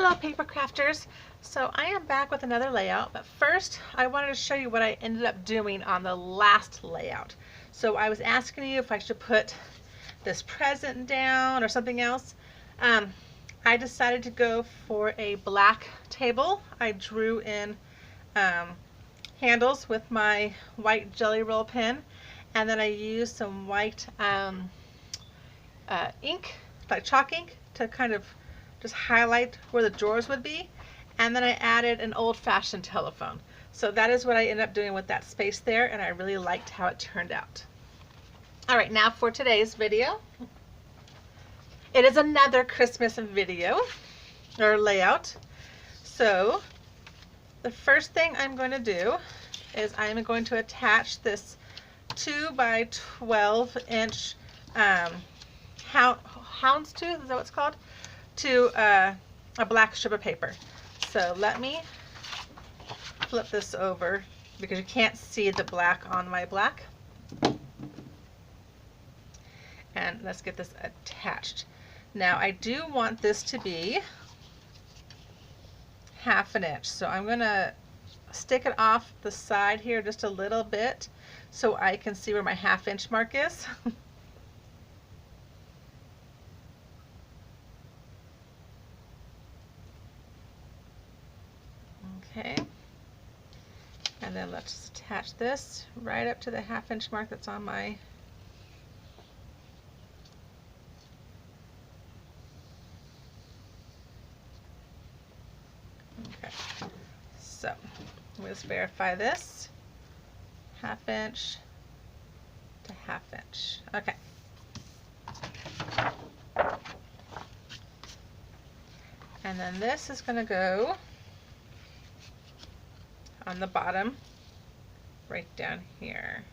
Hello paper crafters. So I am back with another layout, but first I wanted to show you what I ended up doing on the last layout. So I was asking you if I should put this present down or something else. I decided to go for a black table. I drew in handles with my white Jelly Roll pen, and then I used some white ink, like chalk ink, to kind of just highlight where the drawers would be, and then I added an old-fashioned telephone. So that is what I ended up doing with that space there, and I really liked how it turned out. Alright, now for today's video. It is another Christmas video, or layout. So the first thing I'm going to do is I'm going to attach this 2 by 12 inch houndstooth, is that what it's called, to a black strip of paper. So let me flip this over because you can't see the black on my black. And let's get this attached. Now I do want this to be 1/2 inch, so I'm going to stick it off the side here just a little bit so I can see where my 1/2 inch mark is. Okay, and then let's just attach this right up to the 1/2 inch mark that's on my okay. So let me just verify this, 1/2 inch to 1/2 inch. Okay. And then this is going to go on the bottom right down here.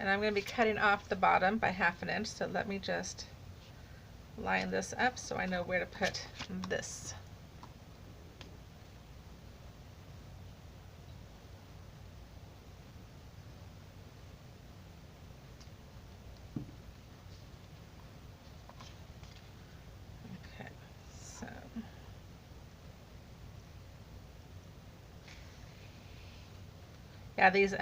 And I'm going to be cutting off the bottom by 1/2 inch, so let me just line this up so I know where to put this. Yeah, these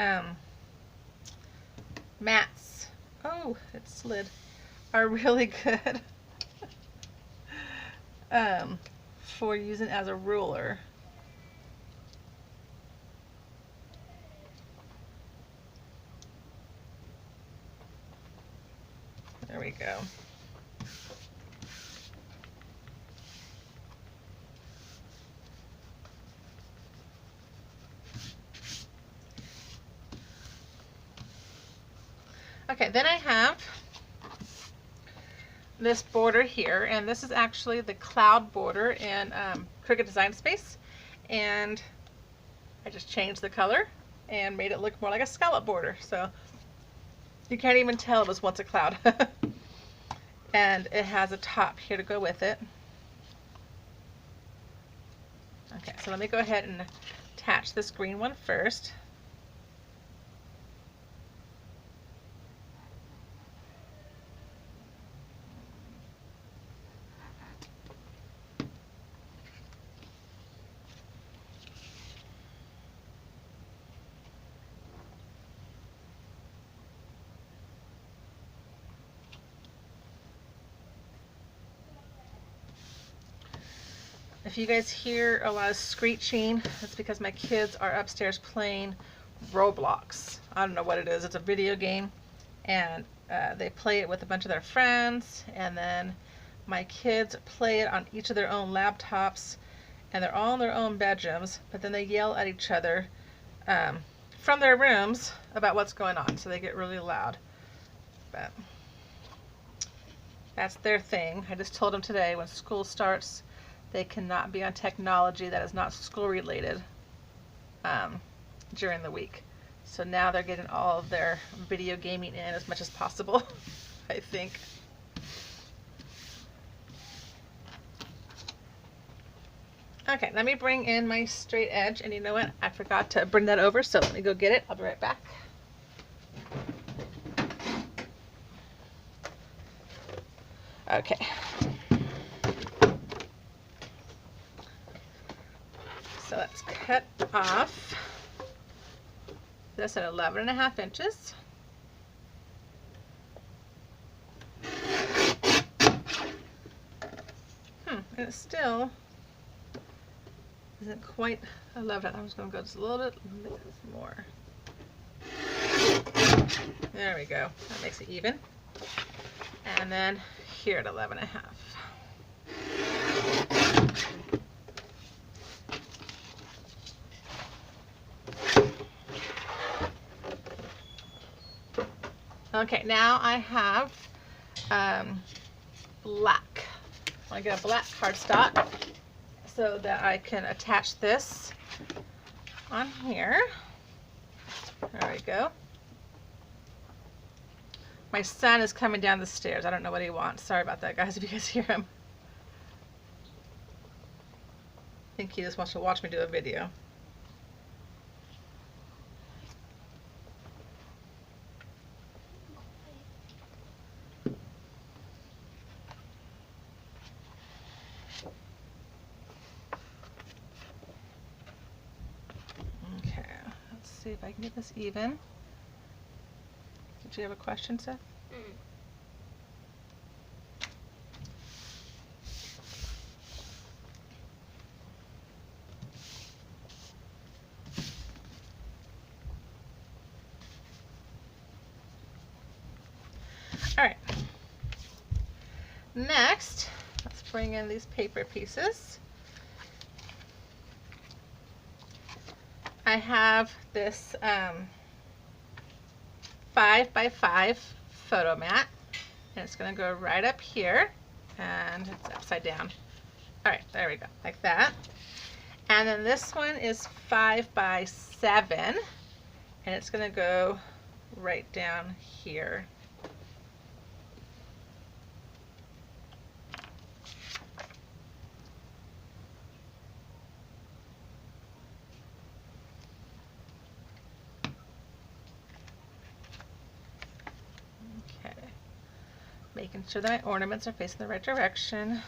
mats, oh, it slid, are really good for using as a ruler. There we go. Okay, then I have this border here, and this is actually the cloud border in Cricut Design Space, and I just changed the color and made it look more like a scallop border, so you can't even tell it was once a cloud. And it has a top here to go with it. Okay, so let me go ahead and attach this green one first. If you guys hear a lot of screeching, that's because my kids are upstairs playing Roblox. I don't know what it is. It's a video game, and they play it with a bunch of their friends, and then my kids play it on each of their own laptops, and they're all in their own bedrooms, but then they yell at each other from their rooms about what's going on, so they get really loud. But that's their thing. I just told them today when school starts, they cannot be on technology that is not school related during the week. So now they're getting all of their video gaming in as much as possible, I think. Okay, let me bring in my straight edge, and you know what? I forgot to bring that over, so let me go get it. I'll be right back. Okay. So let's cut off this at 11.5 inches. And it still isn't quite 11. I'm just going to go just a little bit more. There we go. That makes it even. And then here at 11.5. Okay, now I have black. I get a black cardstock so that I can attach this on here. There we go. My son is coming down the stairs. I don't know what he wants. Sorry about that, guys, if you guys hear him. I think he just wants to watch me do a video. Okay, let's see if I can get this even. Did you have a question, Seth? All right. Next, let's bring in these paper pieces. I have this 5x5 photo mat, and it's going to go right up here, and it's upside down. All right, there we go, like that. And then this one is 5x7, and it's going to go right down here. Making sure that my ornaments are facing the right direction.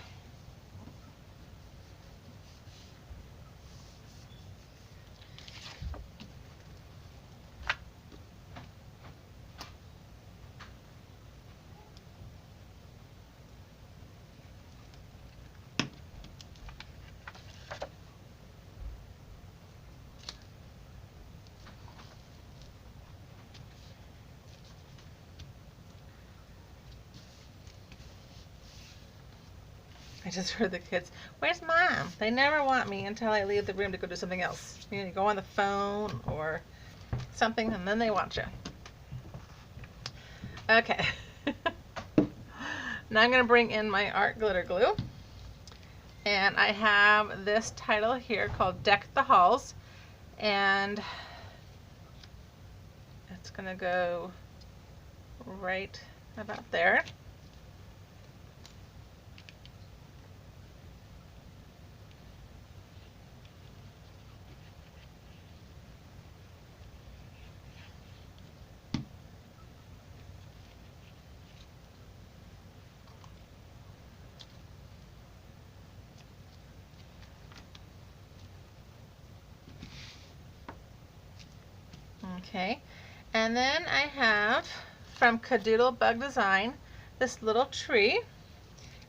I just heard the kids, "Where's Mom?" They never want me until I leave the room to go do something else. You know, you go on the phone or something and then they want you. Okay. Now I'm going to bring in my art glitter glue. And I have this title here called Deck the Halls. And it's going to go right about there. Okay, and then I have from Kadoodle Bug Design this little tree,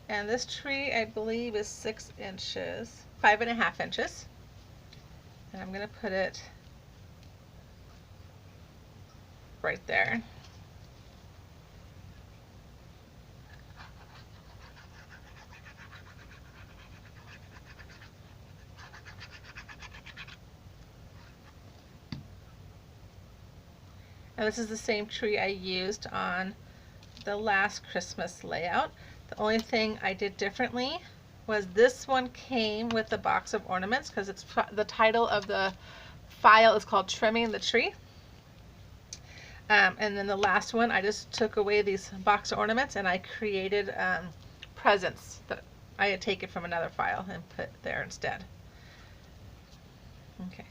and this tree I believe is 6 inches, 5.5 inches, and I'm going to put it right there. And this is the same tree I used on the last Christmas layout. The only thing I did differently was this one came with a box of ornaments because it's the title of the file is called Trimming the Tree. And then the last one, I just took away these box of ornaments and I created presents that I had taken from another file and put there instead. Okay.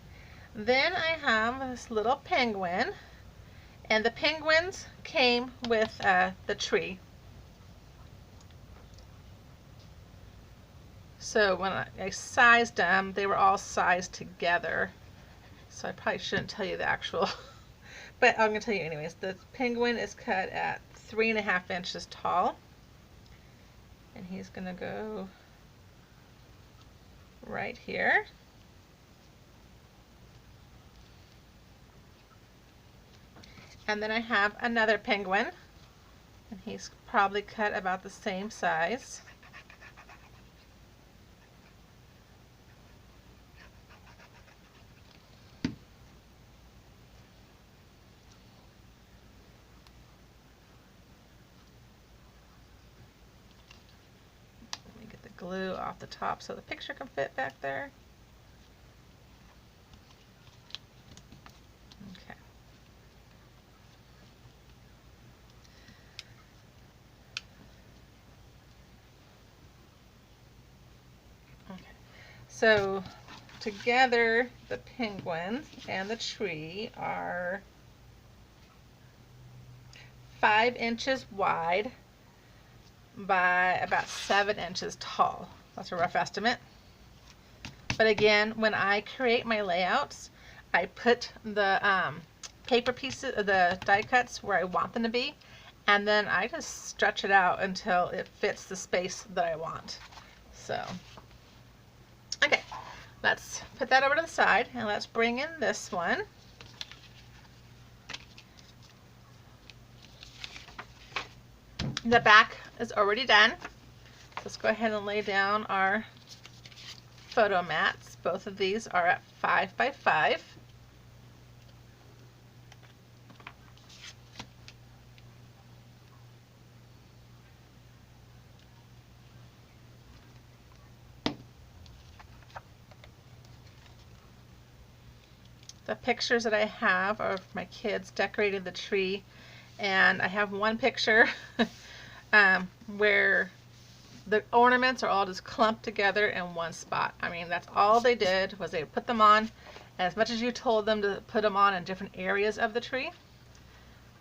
Then I have this little penguin. And the penguins came with the tree. So when I sized them, they were all sized together. So I probably shouldn't tell you the actual, but I'm going to tell you anyways. The penguin is cut at 3.5 inches tall. And he's going to go right here. And then I have another penguin, and he's probably cut about the same size. Let me get the glue off the top so the picture can fit back there. Okay. So together, the penguin and the tree are 5 inches wide by about 7 inches tall. That's a rough estimate. But again, when I create my layouts, I put the paper pieces, the die cuts where I want them to be, and then I just stretch it out until it fits the space that I want. So, okay, let's put that over to the side, and let's bring in this one. The back is already done. Let's go ahead and lay down our photo mats. Both of these are at 5 by 5. The pictures that I have are of my kids decorating the tree, and I have one picture where the ornaments are all just clumped together in one spot. I mean, that's all they did, was they put them on, as much as you told them to put them on in different areas of the tree.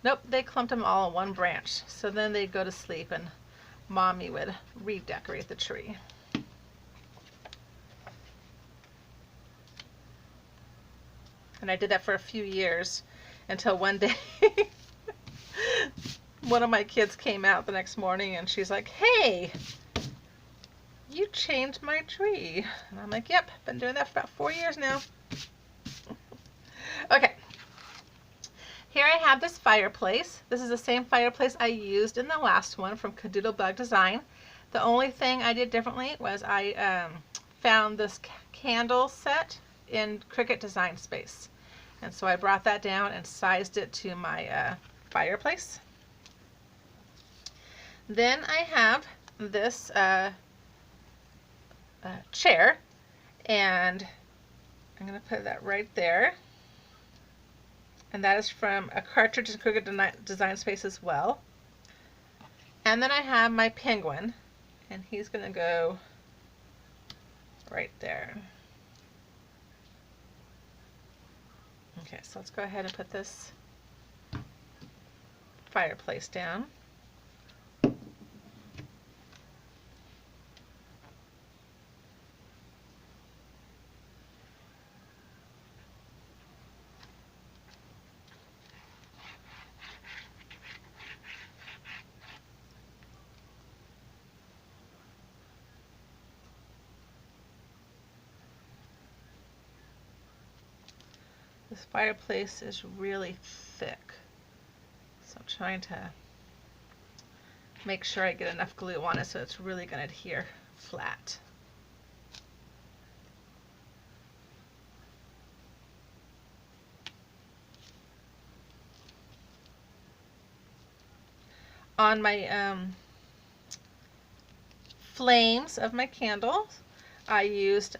Nope, they clumped them all on one branch. So then they'd go to sleep and Mommy would redecorate the tree. And I did that for a few years until one day one of my kids came out the next morning and she's like, "Hey, you changed my tree." And I'm like, "Yep, been doing that for about 4 years now." Okay. Here I have this fireplace. This is the same fireplace I used in the last one from Kadoodle Bug Design. The only thing I did differently was I found this candle set in Cricut Design Space. And so I brought that down and sized it to my fireplace. Then I have this chair, and I'm going to put that right there. And that is from a cartridge in Cricut Design Space as well. And then I have my penguin, and he's going to go right there. Okay, so let's go ahead and put this fireplace down. This fireplace is really thick, so I'm trying to make sure I get enough glue on it so it's really going to adhere flat. On my flames of my candles, I used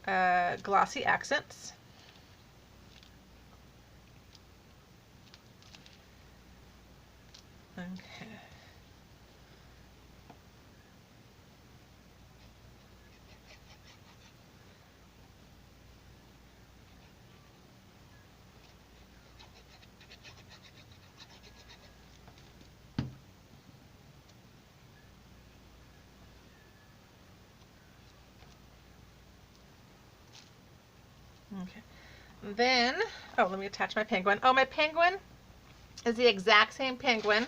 glossy accents. Okay. Okay. Then, oh, let me attach my penguin. Oh, my penguin is the exact same penguin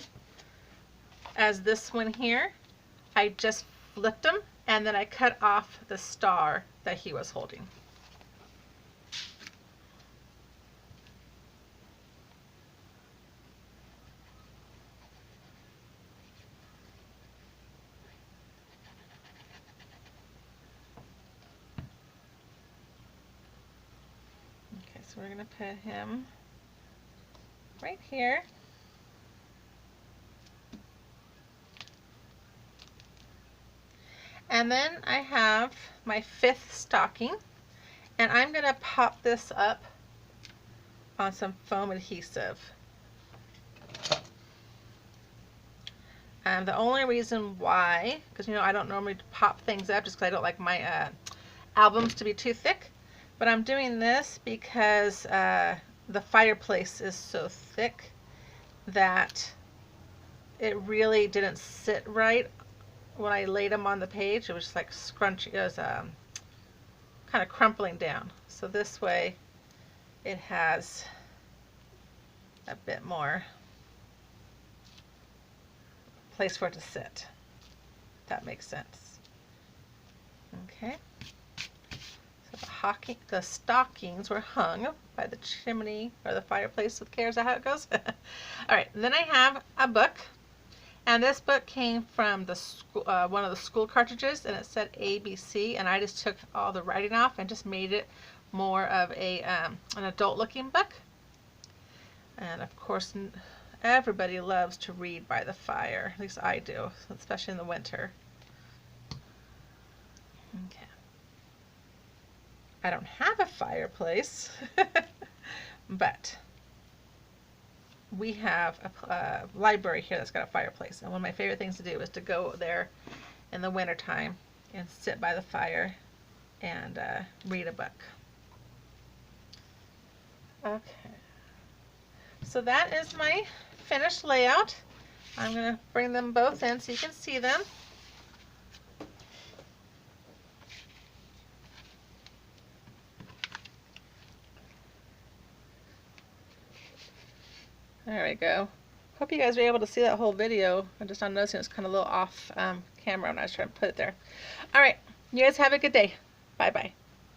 as this one here. I just flipped him and then I cut off the star that he was holding. Okay, so we're going to put him right here. And then I have my 5th stocking, and I'm going to pop this up on some foam adhesive. And the only reason why, because you know I don't normally pop things up just because I don't like my albums to be too thick, but I'm doing this because the fireplace is so thick that it really didn't sit right when I laid them on the page. It was just like scrunchy. It was kind of crumpling down. So this way it has a bit more place for it to sit. If that makes sense. Okay. So the stockings were hung by the chimney or the fireplace with care. Is that how it goes? All right. Then I have a book. And this book came from the school, one of the school cartridges, and it said ABC, and I just took all the writing off and just made it more of a an adult-looking book. And of course, everybody loves to read by the fire. At least I do, especially in the winter. Okay. I don't have a fireplace, but we have a library here that's got a fireplace, and one of my favorite things to do is to go there in the winter time and sit by the fire and read a book. Okay, so that is my finished layout. I'm going to bring them both in so you can see them. There we go. Hope you guys were able to see that whole video. I'm just not noticing it's kind of a little off camera when I was trying to put it there. All right, you guys have a good day. Bye-bye.